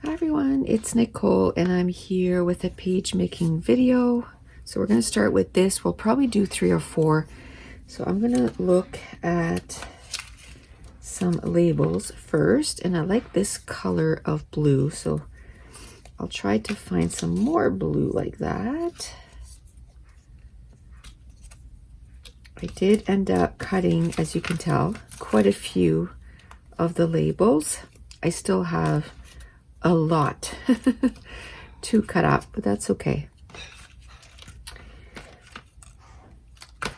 Hi everyone, it's Nicole and I'm here with a page making video. So we're going to start with this. We'll probably do 3 or 4. So I'm going to look at some labels first, and I like this color of blue, so I'll try to find some more blue like that. I did end up cutting, as you can tell, quite a few of the labels. I still have a lot to cut up, but that's okay.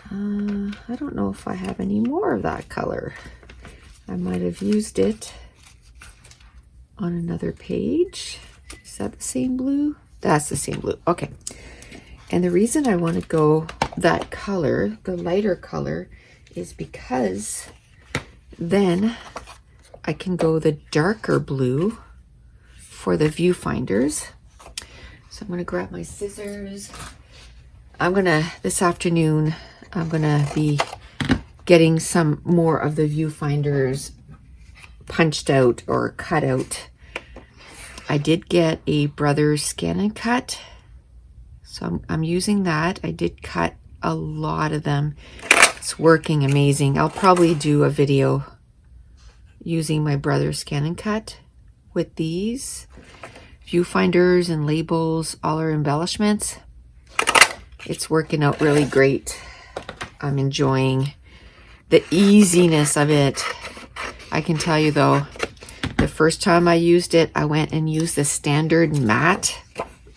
I don't know if I have any more of that color. I might have used it on another page. Is that the same blue? That's the same blue. Okay. And the reason I want to go that color, the lighter color, is because then I can go the darker blue for the viewfinders. So I'm going to grab my scissors. This afternoon, I'm going to be getting some more of the viewfinders punched out or cut out. I did get a Brothers Scan and Cut, so I'm using that. I did cut a lot of them. It's working amazing. I'll probably do a video using my Brothers Scan and Cut with these viewfinders and labels, all our embellishments. It's working out really great. I'm enjoying the easiness of it. I can tell you though, the first time I used it, I went and used the standard mat.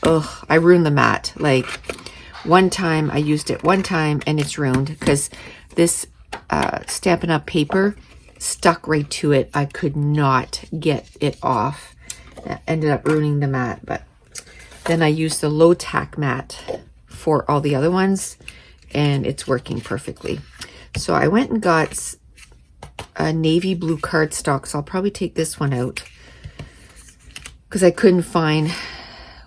Ugh, I ruined the mat. Like one time I used it one time and it's ruined because this Stampin' Up! Paper stuck right to it. I could not get it off. That ended up ruining the mat, but then I used the low tack mat for all the other ones and it's working perfectly. So I went and got a navy blue cardstock. So I'll probably take this one out because I couldn't find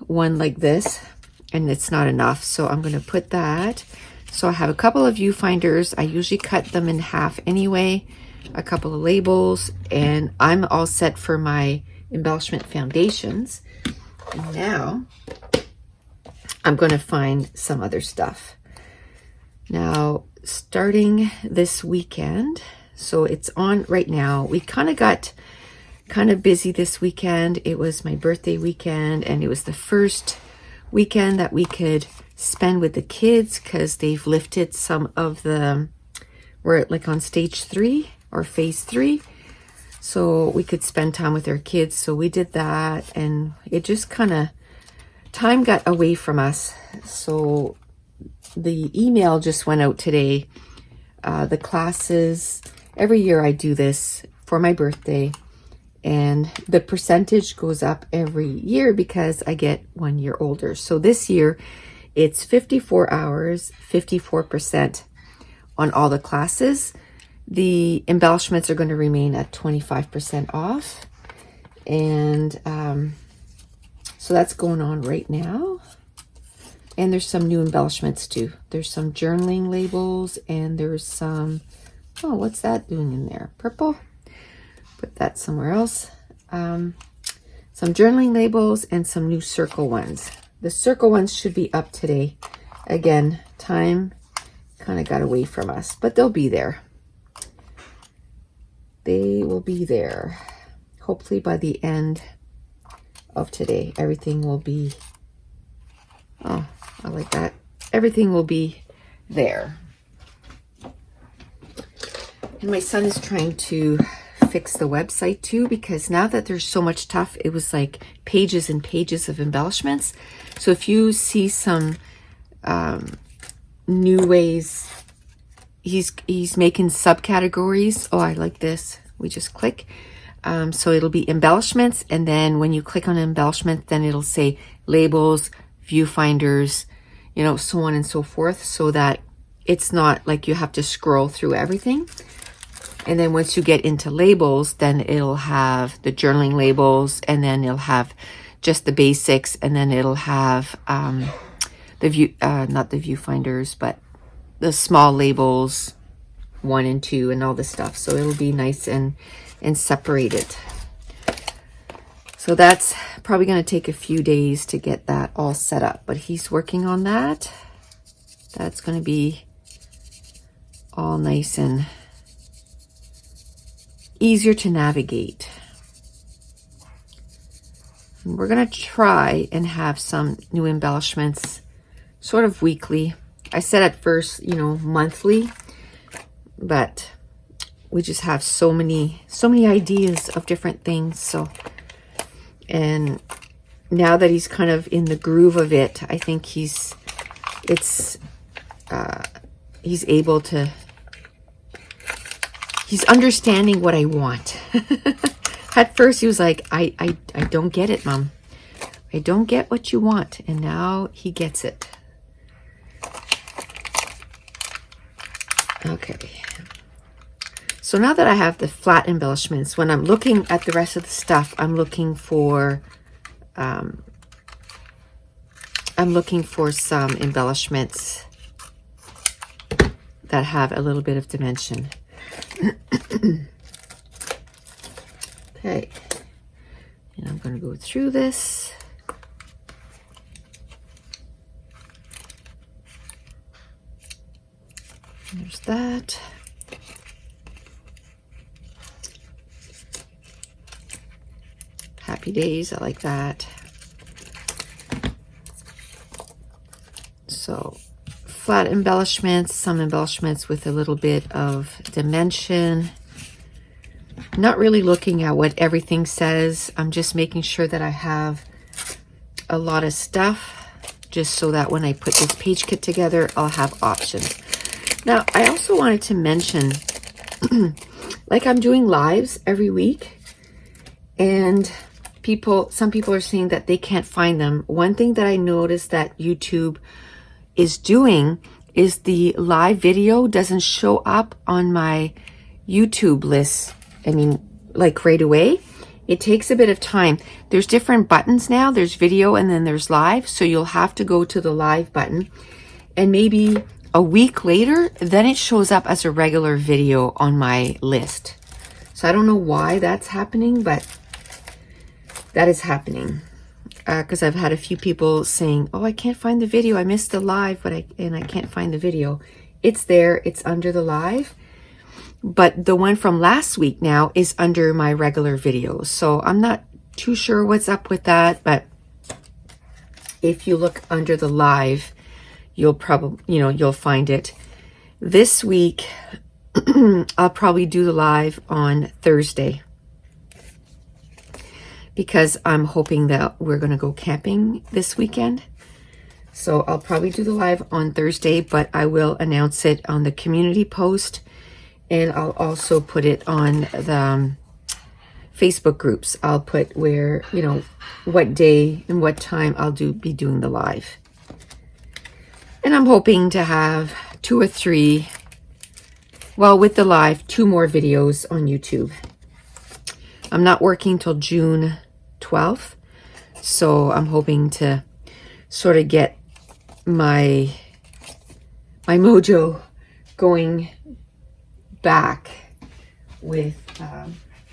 one like this and it's not enough. So I'm going to put that. So I have a couple of viewfinders. I usually cut them in half anyway, a couple of labels, and I'm all set for my embellishment foundations. And now I'm going to find some other stuff. Now, starting this weekend, so it's on right now. We got busy this weekend. It was my birthday weekend, and it was the first weekend that we could spend with the kids because they've lifted some of the, we're like on stage 3 or phase 3. So we could spend time with our kids. So we did that, and it just time got away from us. So the email just went out today. The classes, every year I do this for my birthday, and the percentage goes up every year because I get 1 year older. So this year it's 54 hours, 54% on all the classes. The embellishments are going to remain at 25% off. And so that's going on right now. And there's some new embellishments too. There's some journaling labels and there's some, oh, what's that doing in there? Purple? Put that somewhere else. Some journaling labels and some new circle ones. The circle ones should be up today. Again, time kind of got away from us, but they'll be there. They will be there. Hopefully by the end of today, everything will be, oh, I like that. Everything will be there. And my son is trying to fix the website too, because now that there's so much stuff, it was like pages and pages of embellishments. So if you see some new ways, he's making subcategories. Oh, I like this. We just click. So it'll be embellishments, and then when you click on embellishment, then it'll say labels, viewfinders, so on and so forth, so that it's not like you have to scroll through everything. And then once you get into labels, then it'll have the journaling labels, and then it'll have just the basics, and then it'll have the not the viewfinders, but the small labels 1 and 2 and all this stuff. So it'll be nice and separated. So that's probably going to take a few days to get that all set up, but he's working on that. That's going to be all nice and easier to navigate. And we're going to try and have some new embellishments sort of weekly. I said at first, you know, monthly, but we just have so many ideas of different things. So, and now that he's kind of in the groove of it, I think he's able to, he's understanding what I want. At first he was like, I don't get it, Mom. I don't get what you want. And now he gets it. Okay. So now that I have the flat embellishments, when I'm looking at the rest of the stuff, I'm looking for some embellishments that have a little bit of dimension. Okay. And I'm going to go through this. There's that. Happy days, I like that. So flat embellishments, some embellishments with a little bit of dimension. Not really looking at what everything says. I'm just making sure that I have a lot of stuff, just so that when I put this page kit together, I'll have options. Now, I also wanted to mention, like I'm doing lives every week, and some people are saying that they can't find them. One thing that I noticed that YouTube is doing is the live video doesn't show up on my YouTube list. I mean, like right away. It takes a bit of time. There's different buttons now. There's video and then there's live. So you'll have to go to the live button, and maybe a week later, then it shows up as a regular video on my list. So I don't know why that's happening, but that is happening. Because I've had a few people saying, oh, I can't find the video. I missed the live, but I can't find the video. It's there. It's under the live. But the one from last week now is under my regular videos. So I'm not too sure what's up with that. But if you look under the live, you'll probably, you'll find it. This week, I'll probably do the live on Thursday, because I'm hoping that we're going to go camping this weekend. So I'll probably do the live on Thursday, but I will announce it on the community post, and I'll also put it on the Facebook groups. I'll put where, what day and what time I'll be doing the live. And I'm hoping to have 2 or 3, well, with the live, 2 more videos on YouTube. I'm not working till June 12th, so I'm hoping to sort of get my mojo going back with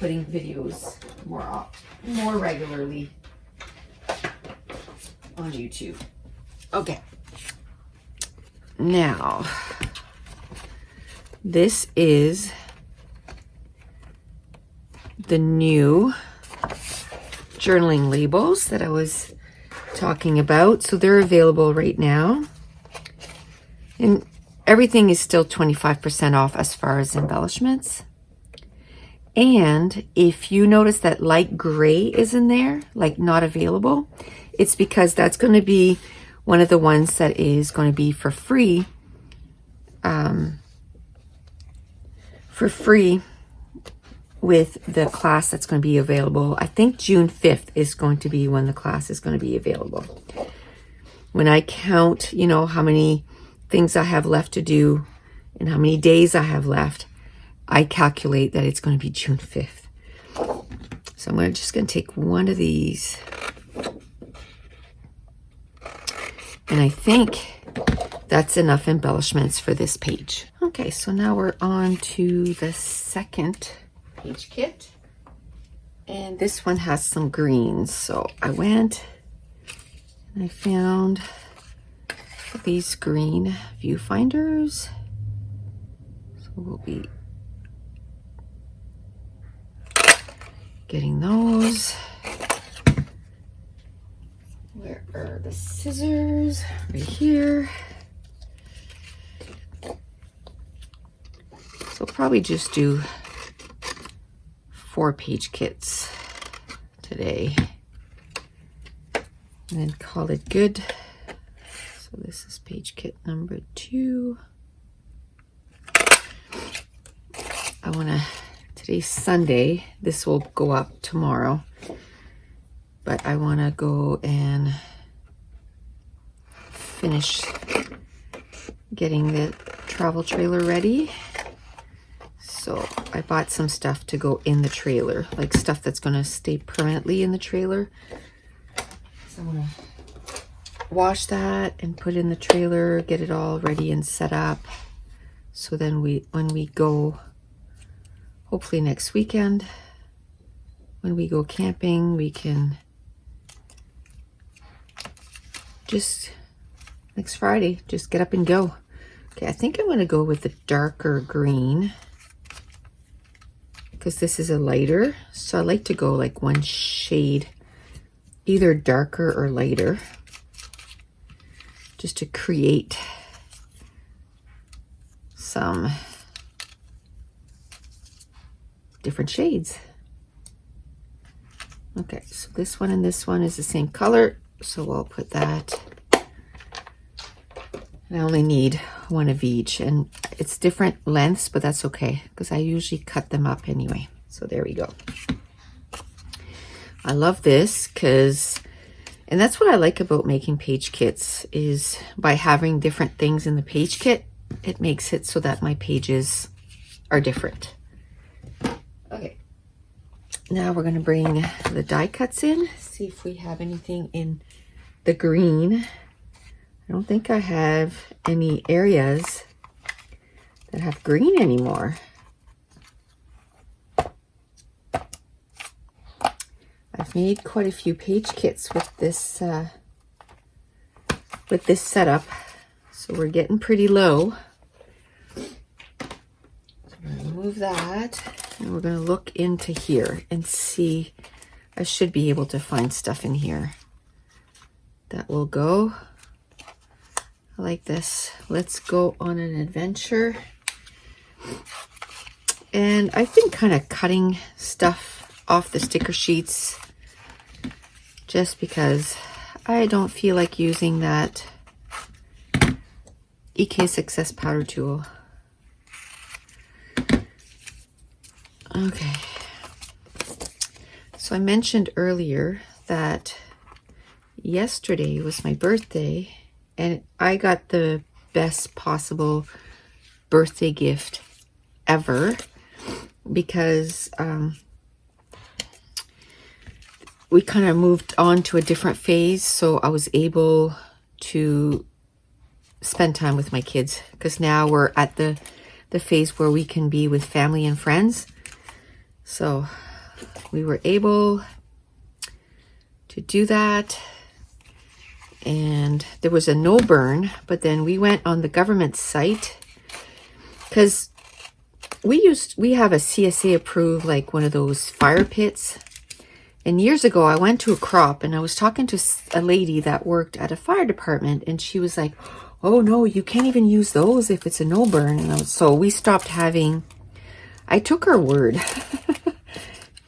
putting videos more regularly on YouTube. Okay. Now, this is the new journaling labels that I was talking about. So they're available right now. And everything is still 25% off as far as embellishments. And if you notice that light gray is in there, like not available, it's because that's going to be one of the ones that is going to be for free. With the class that's going to be available. I think June 5th is going to be when the class is going to be available. When I count, how many things I have left to do and how many days I have left, I calculate that it's going to be June 5th. So I'm just going to take one of these. And I think that's enough embellishments for this page. Okay, so now we're on to the second page kit. And this one has some greens. So I went and I found these green viewfinders. So we'll be getting those. Where are the scissors? Right here. So probably just do 4-page kits today and then call it good. So this is page kit number 2. I want to, today's Sunday, this will go up tomorrow, but I want to go and finish getting the travel trailer ready. So I bought some stuff to go in the trailer, like stuff that's going to stay permanently in the trailer. So I'm going to wash that and put in the trailer, get it all ready and set up. So then when we go, hopefully next weekend, when we go camping, we can just, next Friday, just get up and go. Okay, I think I'm going to go with the darker green, because this is a lighter, so I like to go like one shade, either darker or lighter, just to create some different shades. Okay, so this one and this one is the same color, so I'll put that. I only need one of each, and it's different lengths, but that's okay because I usually cut them up anyway. So there we go. I love this because, and that's what I like about making page kits, is by having different things in the page kit, it makes it so that my pages are different. Okay, now we're going to bring the die cuts in, see if we have anything in the green. I don't think I have any areas that have green anymore. I've made quite a few page kits with this setup, so we're getting pretty low. So I'm going to remove that, and we're going to look into here and see. I should be able to find stuff in here that will go. I like this. Let's go on an adventure. And I've been kind of cutting stuff off the sticker sheets just because I don't feel like using that EK Success powder tool. Okay. So I mentioned earlier that yesterday was my birthday, and I got the best possible birthday gift ever because we kind of moved on to a different phase. So I was able to spend time with my kids because now we're at the phase where we can be with family and friends. So we were able to do that. And there was a no burn, but then we went on the government site because we have a CSA approved, like one of those fire pits. And years ago I went to a crop and I was talking to a lady that worked at a fire department, and she was like, oh no, you can't even use those if it's a no burn. And so we stopped having, I took her word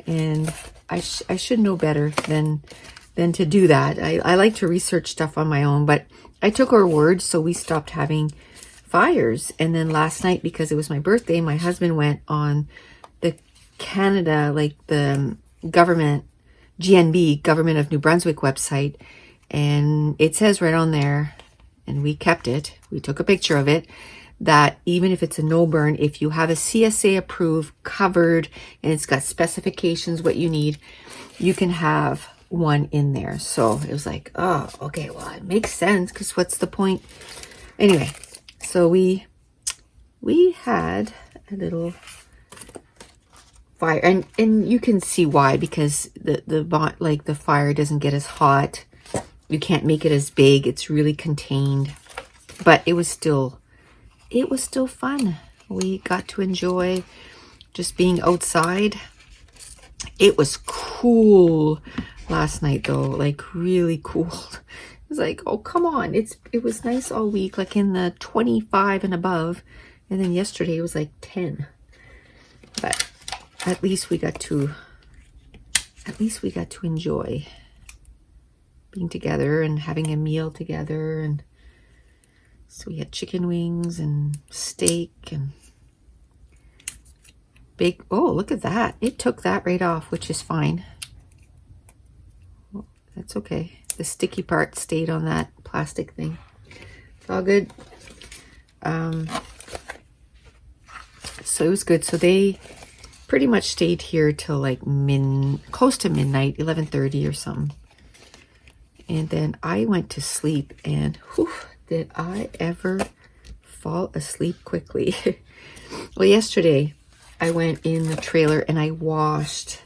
and I should know better than to do that. I like to research stuff on my own, but I took her word, so we stopped having fires. And then last night, because it was my birthday, my husband went on the Canada, like the government, GNB, Government of New Brunswick website, and it says right on there, and we kept it, we took a picture of it, that even if it's a no burn, if you have a CSA approved, covered, and it's got specifications what you need, you can have one in there. So it was like, oh, okay, well, it makes sense, because what's the point? Anyway, so we had a little fire, and you can see why, because the fire doesn't get as hot. You can't make it as big. It's really contained, but it was still fun. We got to enjoy just being outside. It was cool last night though, like really cool. It was like, oh come on, it was nice all week, like in the 25 and above, and then yesterday it was like 10. But at least we got to enjoy being together and having a meal together. And so we had chicken wings and steak and big, oh look at that, it took that right off, which is fine. Oh, that's okay, the sticky part stayed on that plastic thing. It's all good. So it was good. So they pretty much stayed here till like close to midnight, 11:30 or something. And then I went to sleep, and whew, did I ever fall asleep quickly. Well, yesterday I went in the trailer and I washed.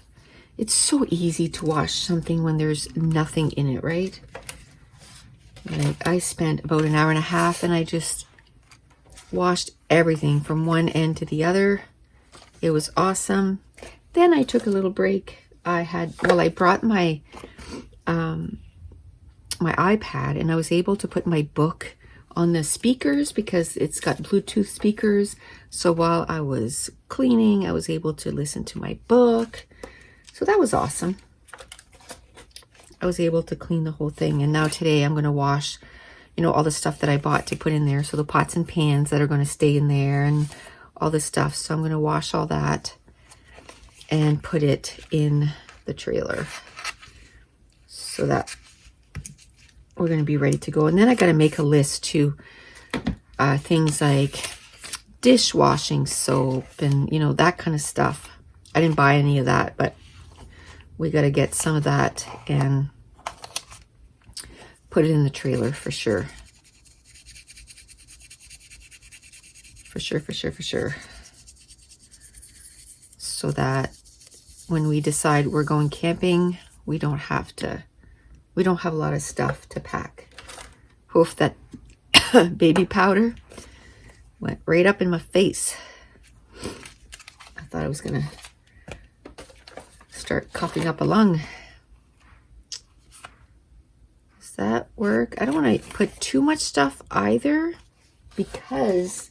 It's so easy to wash something when there's nothing in it, right? Like I spent about an hour and a half and I just washed everything from one end to the other. It was awesome. Then I took a little break. I brought my my iPad, and I was able to put my book on the speakers because it's got Bluetooth speakers. So while I was cleaning, I was able to listen to my book. So that was awesome. I was able to clean the whole thing. And now today I'm going to wash, all the stuff that I bought to put in there. So the pots and pans that are going to stay in there and all this stuff. So I'm going to wash all that and put it in the trailer so that we're going to be ready to go. And then I got to make a list too. Things like dishwashing soap and, that kind of stuff. I didn't buy any of that, but we got to get some of that and put it in the trailer for sure. For sure. So that when we decide we're going camping, we don't have a lot of stuff to pack. Oof, that baby powder went right up in my face. I thought I was gonna start coughing up a lung. Does that work? I don't want to put too much stuff either because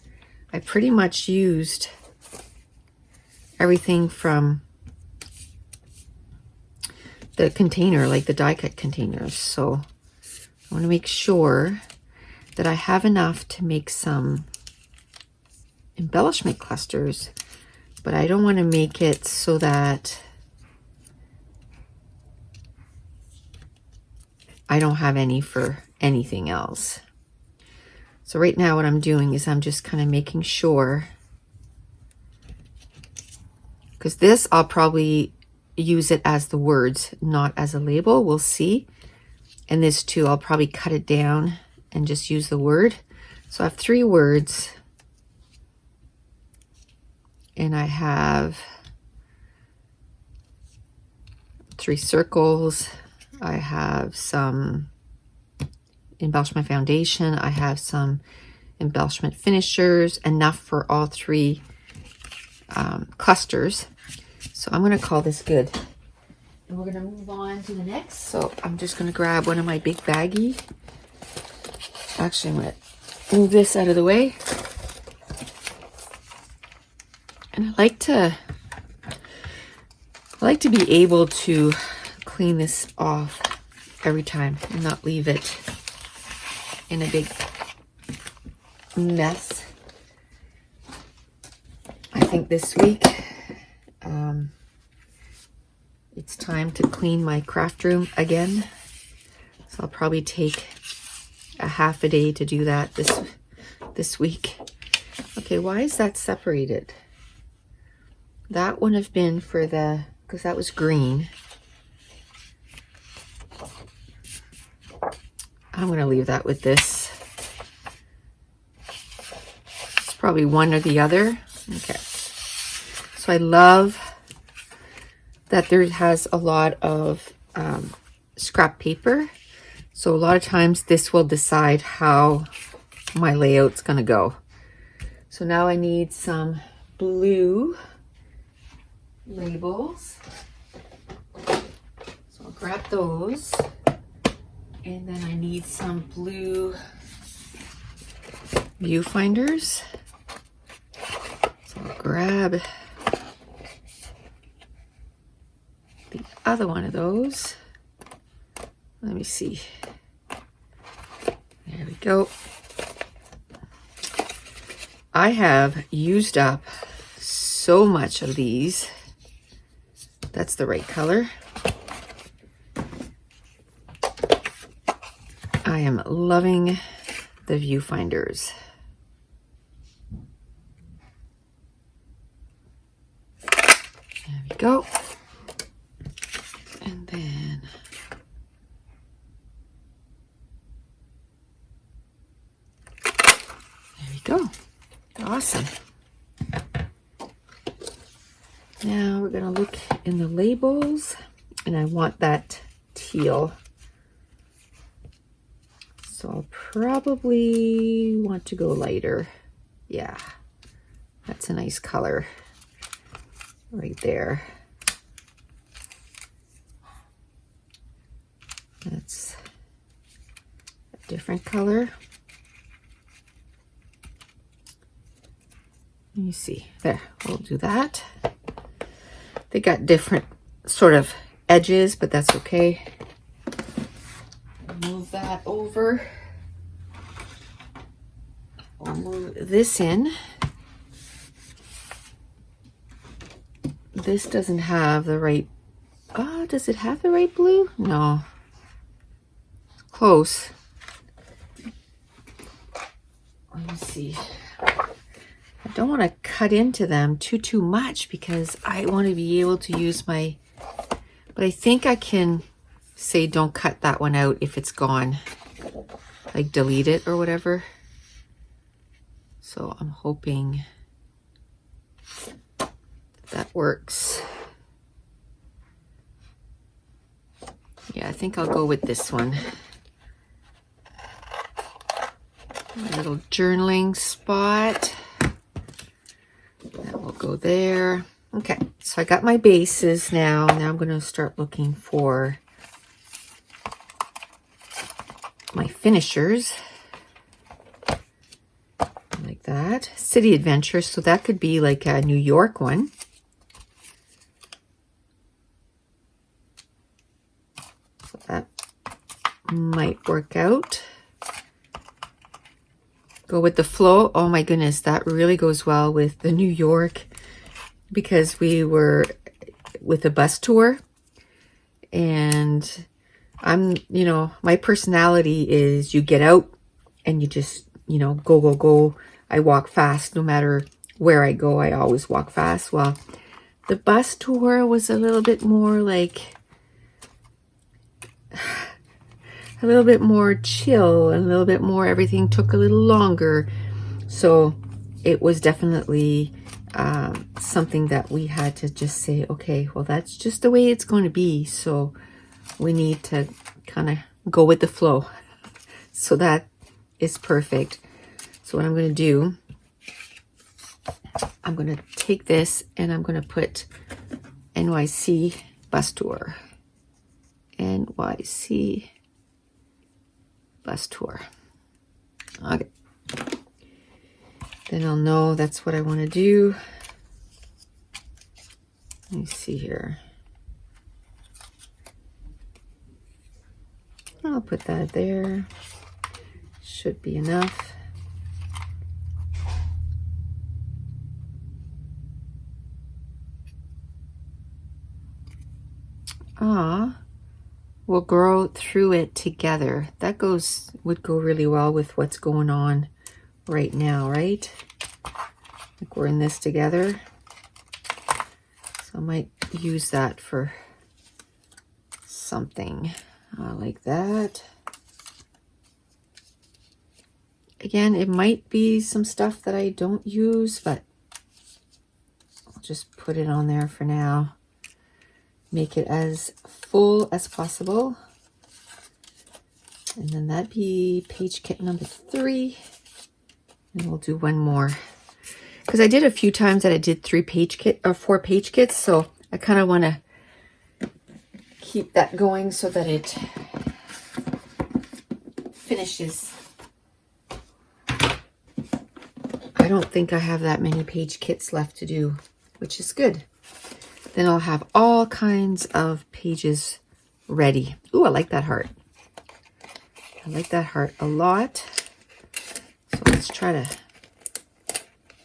I pretty much used everything from the container, like the die cut containers. So I want to make sure that I have enough to make some embellishment clusters, but I don't want to make it so that I don't have any for anything else. So right now what I'm doing is I'm just kind of making sure, because this I'll probably use it as the words, not as a label. We'll see. And this too, I'll probably cut it down and just use the word. So I have 3 words. And I have 3 circles. I have some embellishment foundation. I have some embellishment finishers, enough for all 3 clusters. So I'm going to call this good. And we're going to move on to the next. So I'm just going to grab one of my big baggie. Actually, I'm going to move this out of the way. And I like to be able to clean this off every time and not leave it in a big mess. I think this week it's time to clean my craft room again. So I'll probably take a half a day to do that this week. Okay, why is that separated? That wouldn't have been for because that was green. I'm going to leave that with this. It's probably one or the other. Okay. So I love that there has a lot of scrap paper. So a lot of times this will decide how my layout's gonna go. So now I need some blue labels. So I'll grab those. And then I need some blue viewfinders. So I'll grab the other one of those. Let me see. There we go. I have used up so much of these. That's the right color. I am loving the viewfinders. There we go. And then there we go. Awesome. Now we're going to look in the labels, and I want that teal. So I'll probably want to go lighter. Yeah, that's a nice color right there. That's a different color. Let me see. There, we'll do that. They got different sort of edges, but that's okay. Move that over. I'll move this in. This doesn't have the right, does it have the right blue? No. It's close. Let me see. I don't want to cut into them too much because I want to be able to use my, but I think I can say don't cut that one out if it's gone, like delete it or whatever. So I'm hoping that works. Yeah, I think I'll go with this one. A little journaling spot. That will go there. Okay, so I got my bases now. Now I'm going to start looking for my finishers. Like that. City Adventure, so that could be like a New York one. So that might work out. Go with the flow. Oh my goodness, that really goes well with the New York because we were with a bus tour, and I'm, my personality is you get out and you just, go. I walk fast no matter where I go. I always walk fast. Well, the bus tour was a little bit more like a little bit more chill, a little bit more, everything took a little longer. So it was definitely something that we had to just say, okay, well, that's just the way it's going to be. So we need to kind of go with the flow. So that is perfect. So what I'm going to do, I'm going to take this and I'm going to put NYC bus tour. NYC bus tour. Okay. Then I'll know that's what I want to do. Let me see here. I'll put that there. Should be enough. We'll grow through it together. That would go really well with what's going on right now, right? Like we're in this together. So I might use that for something like that. Again, it might be some stuff that I don't use, but I'll just put it on there for now. make it as full as possible. And then that'd be page kit number 3. And we'll do one more. Because I did a few times that I did 4 page kits, so I kind of want to keep that going so that it finishes. I don't think I have that many page kits left to do, which is good. Then I'll have all kinds of pages ready. Ooh, I like that heart. I like that heart a lot. So let's try to...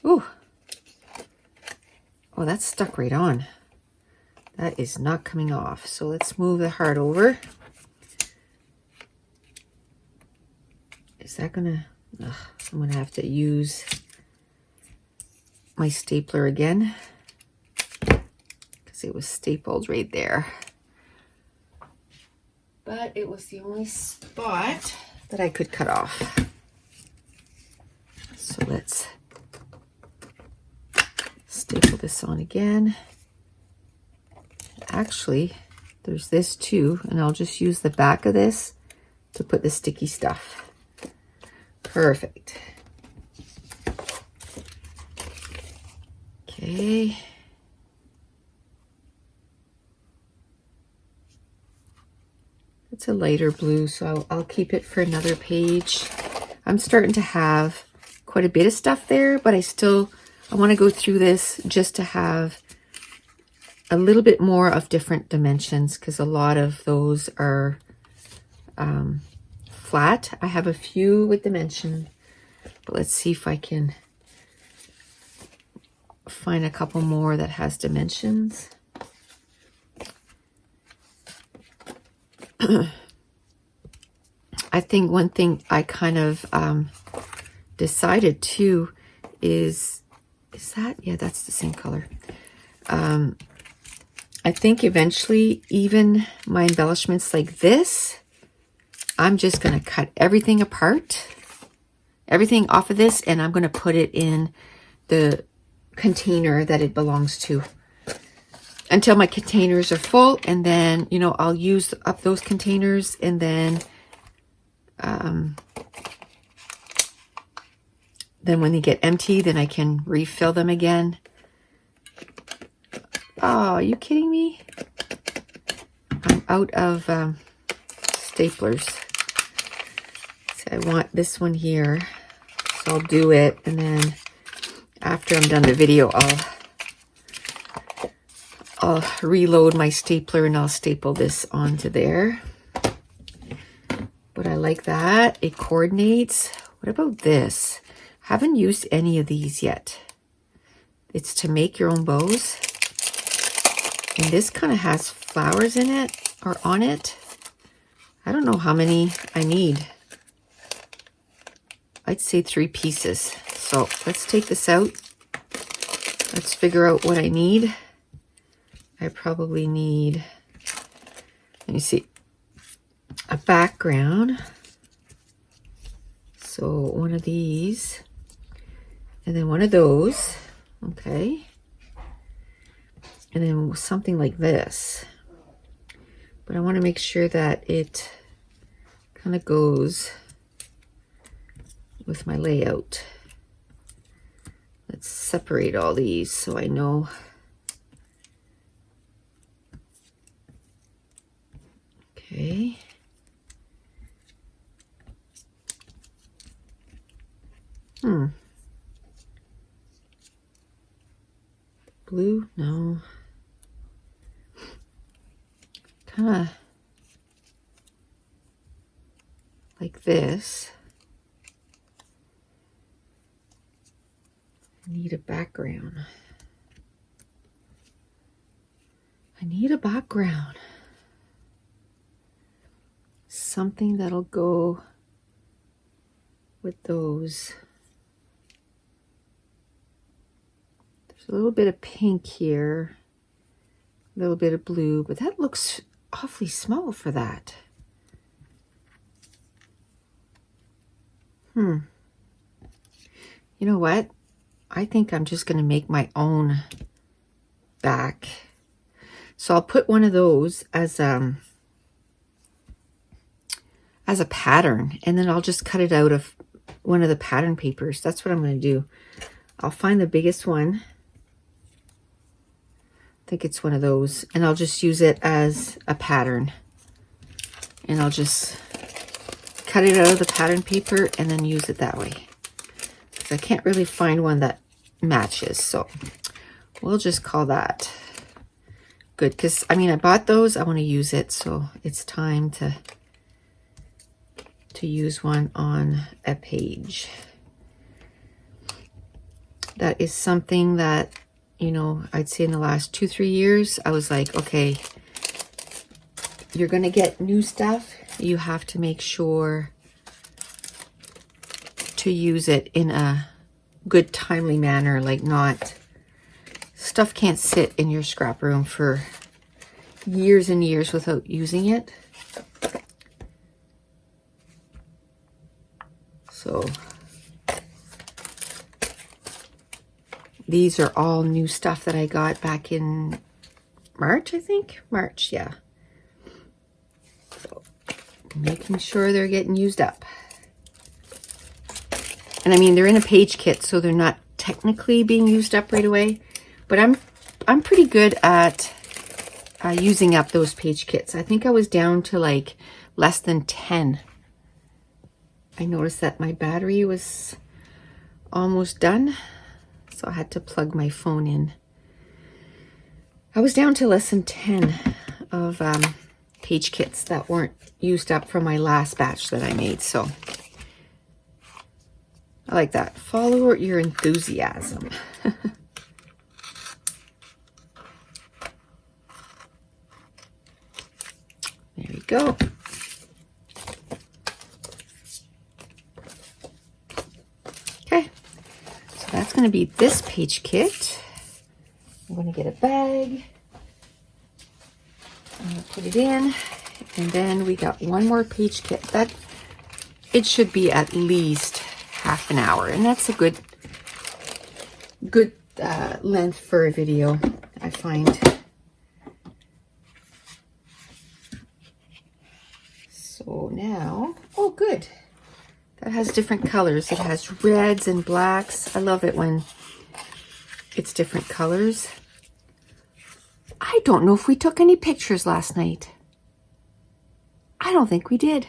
Ooh. Oh, that's stuck right on. That is not coming off. So let's move the heart over. Is that gonna... Ugh, I'm gonna have to use my stapler again because it was stapled right there. But it was the only spot that I could cut off. So let's staple this on again. Actually, there's this too, and I'll just use the back of this to put the sticky stuff. Perfect. Okay. It's a lighter blue, so I'll keep it for another page. I'm starting to have quite a bit of stuff there, but I want to go through this just to have a little bit more of different dimensions, because a lot of those are flat. I have a few with dimension, but let's see if I can find a couple more that has dimensions. I think one thing I kind of decided too is that, yeah, that's the same color. I think eventually even my embellishments like this, I'm just going to cut everything apart, everything off of this, and I'm going to put it in the container that it belongs to until my containers are full, and then, you know, I'll use up those containers, and then when they get empty, then I can refill them again. Oh, are you kidding me? I'm out of staplers. So I want this one here, so I'll do it, and then after I'm done the video, I'll reload my stapler and I'll staple this onto there. But I like that. It coordinates. What about this? Haven't used any of these yet. It's to make your own bows. And this kind of has flowers in it or on it. I don't know how many I need. I'd say 3 pieces. So let's take this out. Let's figure out what I need. I probably need, let me see, a background. So one of these, and then one of those, okay. And then something like this. But I want to make sure that it kind of goes with my layout. Let's separate all these so I know. Okay. Blue? No. Kind of like this. I need a background. I need a background. Something that'll go with those. There's a little bit of pink here, a little bit of blue, but that looks awfully small for that. You know what? I think I'm just going to make my own back. So I'll put one of those as a pattern, and then I'll just cut it out of one of the pattern papers. That's what I'm going to do. I'll find the biggest one. I think it's one of those, and I'll just use it as a pattern. And I'll just cut it out of the pattern paper and then use it that way. Because I can't really find one that matches, so we'll just call that good. Because, I mean, I bought those. I want to use it, so it's time to use one on a page. That is something that, you know, I'd say in the last 2-3 years, I was like, okay, you're going to get new stuff. You have to make sure to use it in a good, timely manner. Like, not, stuff can't sit in your scrap room for years and years without using it. So these are all new stuff that I got back in March, I think. March, yeah. So making sure they're getting used up. And I mean, they're in a page kit, so they're not technically being used up right away. But I'm pretty good at using up those page kits. I think I was down to like less than 10. I noticed that my battery was almost done, so I had to plug my phone in. I was down to less than 10 of page kits that weren't used up from my last batch that I made. So I like that. Follow your enthusiasm. There we go. Okay, so that's going to be this page kit. I'm going to get a bag. I'm going to put it in. And then we got one more page kit. That, it should be at least half an hour. And that's a good length for a video, I find. So now, oh good. That has different colors. It has reds and blacks. I love it when it's different colors. I don't know if we took any pictures last night. I don't think we did.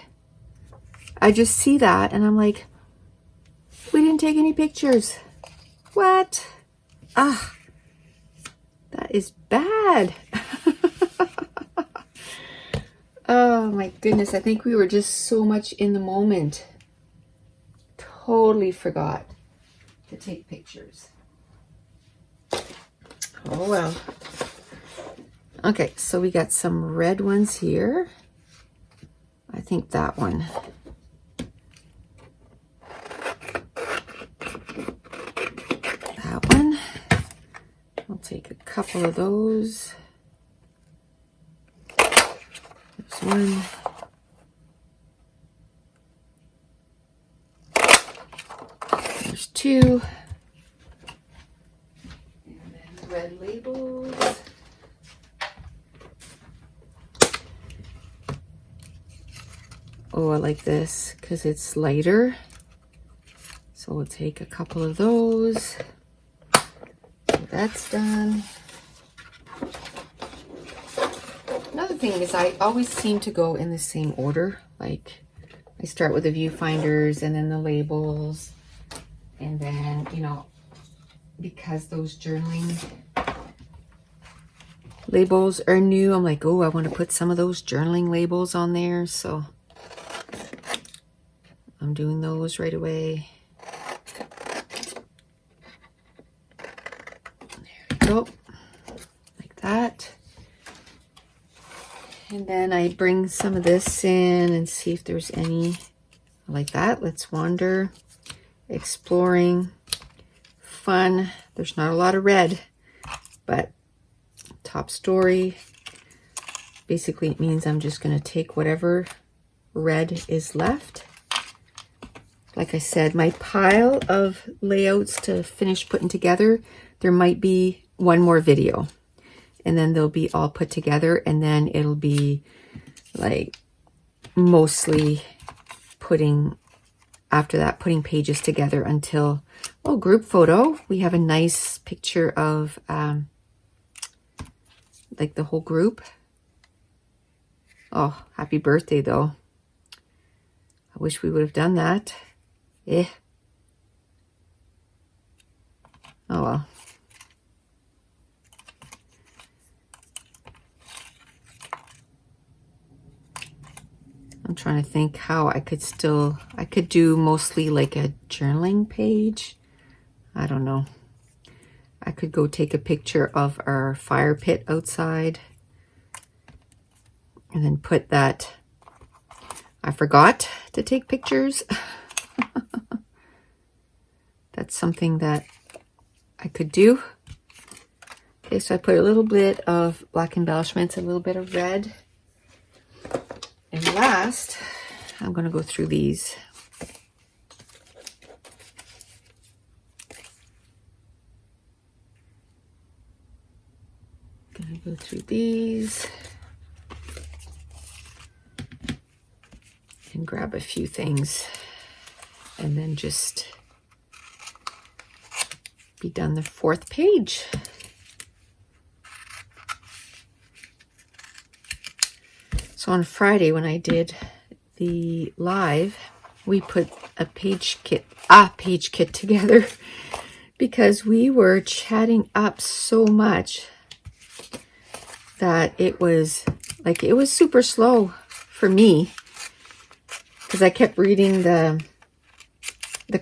I just see that and I'm like, we didn't take any pictures. What? Ah, that is bad. Oh my goodness. I think we were just so much in the moment. Totally forgot to take pictures. Oh well. Okay, so we got some red ones here. I think that one. That one. I'll take a couple of those. There's one. There's two. And then red labels. Oh, I like this because it's lighter. So we'll take a couple of those. So that's done. Another thing is I always seem to go in the same order. Like I start with the viewfinders and then the labels. And then, you know, because those journaling labels are new, I'm like, oh, I want to put some of those journaling labels on there. So I'm doing those right away. There we go. Like that. And then I bring some of this in and see if there's any like that. Let's wander. Exploring. Fun. There's not a lot of red, but top story. Basically, it means I'm just going to take whatever red is left. Like I said, my pile of layouts to finish putting together, there might be one more video. and then they'll be all put together, and then it'll be like mostly putting pages together until, oh, group photo. We have a nice picture of like the whole group. Oh, happy birthday though. I wish we would have done that. Eh. Oh well. I'm trying to think how I could do mostly like a journaling page. I don't know. I could go take a picture of our fire pit outside and then put that. I forgot to take pictures. That's something that I could do. Okay, so I put a little bit of black embellishments, a little bit of red. And last, I'm going to go through these. Going to go through these and grab a few things and then just be done the 4th page. So on Friday when I did the live, we put a page kit together because we were chatting up so much that it was super slow for me because I kept reading the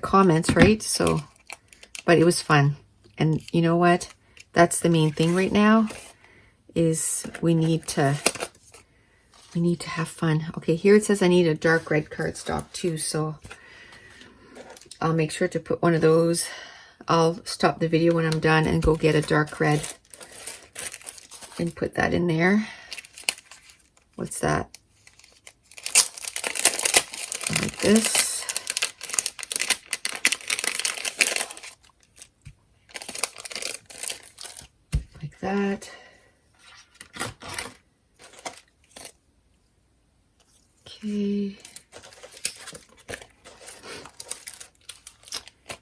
comments, right? So, but it was fun. And you know what? That's the main thing right now is we need to have fun. Okay, here it says I need a dark red cardstock too, so I'll make sure to put one of those. I'll stop the video when I'm done and go get a dark red and put that in there. What's that? Like this. Like that. Okay.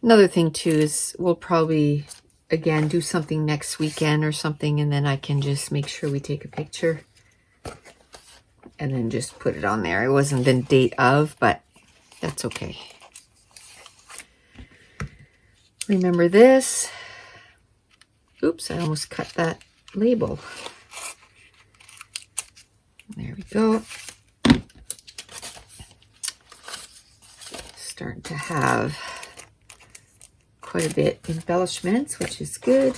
Another thing too is we'll probably again do something next weekend or something, and then I can just make sure we take a picture and then just put it on there. It wasn't the date of, but that's okay. Remember this. Oops, I almost cut that label. There we go. Starting to have quite a bit embellishments, which is good.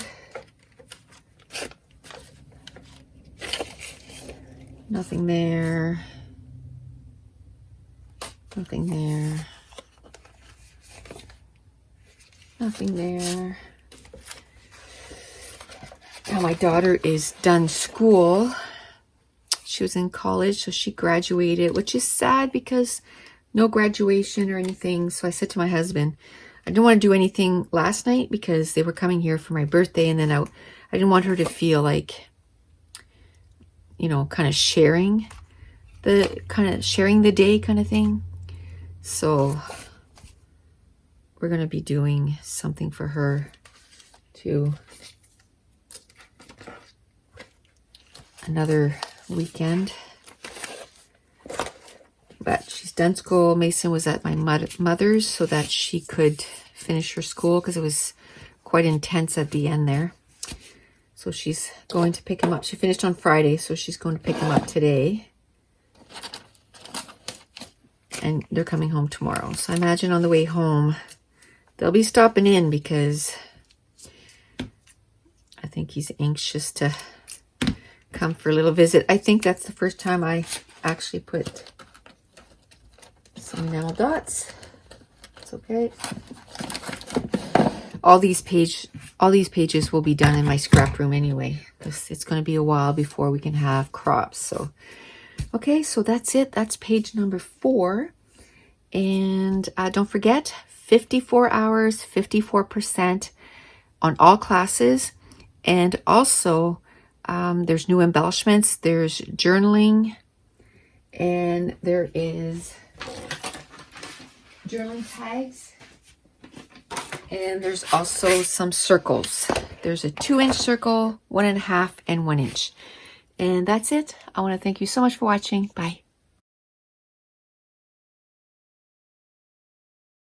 Nothing there. Nothing there. Nothing there. Now my daughter is done school. She was in college, so she graduated, which is sad because no graduation or anything. So I said to my husband, I didn't want to do anything last night because they were coming here for my birthday, and then I didn't want her to feel like, you know, kind of sharing the day kind of thing. So we're going to be doing something for her too. Another weekend. But she's done school. Mason was at my mother's so that she could finish her school because it was quite intense at the end there. So she's going to pick him up. She finished on Friday, so she's going to pick him up today. And they're coming home tomorrow. So I imagine on the way home, they'll be stopping in because I think he's anxious to come for a little visit. I think that's the first time I actually put some enamel dots. It's okay. All these pages will be done in my scrap room anyway. It's going to be a while before we can have crops. So, okay, so that's it. That's page number 4. And don't forget, 54 hours, 54% on all classes. And also, There's new embellishments. There's journaling. And there is journaling tags. And there's also some circles. There's a 2-inch circle, 1.5, and 1 inch. And that's it. I want to thank you so much for watching. Bye.